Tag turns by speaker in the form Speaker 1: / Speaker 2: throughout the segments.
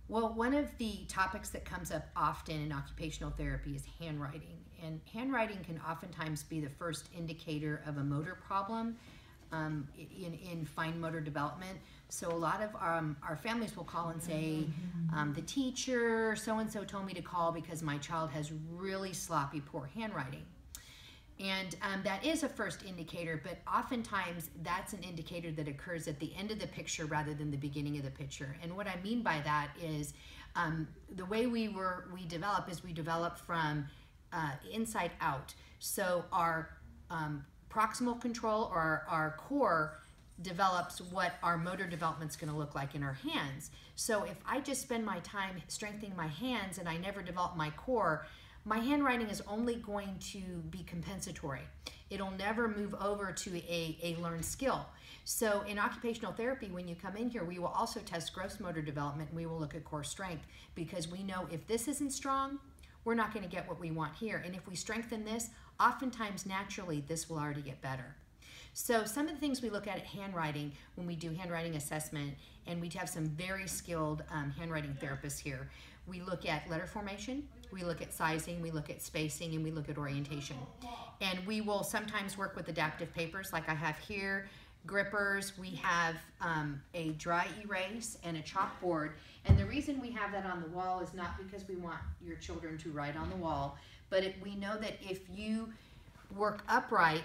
Speaker 1: Well, one of the topics that comes up often in occupational therapy is handwriting. And handwriting can oftentimes be the first indicator of a motor problem in fine motor development. So a lot of our families will call and say, the teacher so-and-so told me to call because my child has really sloppy, poor handwriting. And that is a first indicator, but oftentimes that's an indicator that occurs at the end of the picture rather than the beginning of the picture. And what I mean by that is the way we develop from inside out. So our proximal control, or our core, develops what our motor development is going to look like in our hands. So if I just spend my time strengthening my hands and I never develop my core, my handwriting is only going to be compensatory. It'll never move over to a learned skill. So in occupational therapy, when you come in here, we will also test gross motor development, and we will look at core strength, because we know if this isn't strong, we're not going to get what we want here. And if we strengthen this, oftentimes naturally this will already get better. So some of the things we look at handwriting when we do handwriting assessment, and we have some very skilled handwriting therapists here. We look at letter formation, we look at sizing, we look at spacing, and we look at orientation. And we will sometimes work with adaptive papers like I have here, grippers. We have a dry erase and a chalkboard. And the reason we have that on the wall is not because we want your children to write on the wall, but we know that if you work upright,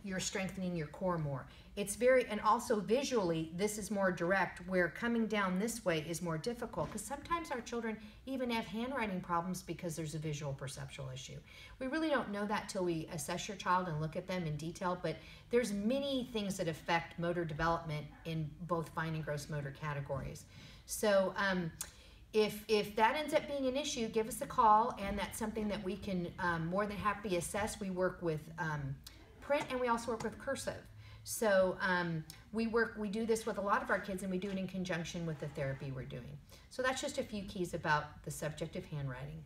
Speaker 1: you're strengthening your core more. It's and also visually, this is more direct, where coming down this way is more difficult, because sometimes our children even have handwriting problems because there's a visual perceptual issue. We really don't know that till we assess your child and look at them in detail, but there's many things that affect motor development in both fine and gross motor categories. So if that ends up being an issue, give us a call, and that's something that we can more than happy assess. We work with print, and we also work with cursive. So we do this with a lot of our kids, and we do it in conjunction with the therapy we're doing. So that's just a few keys about the subject of handwriting.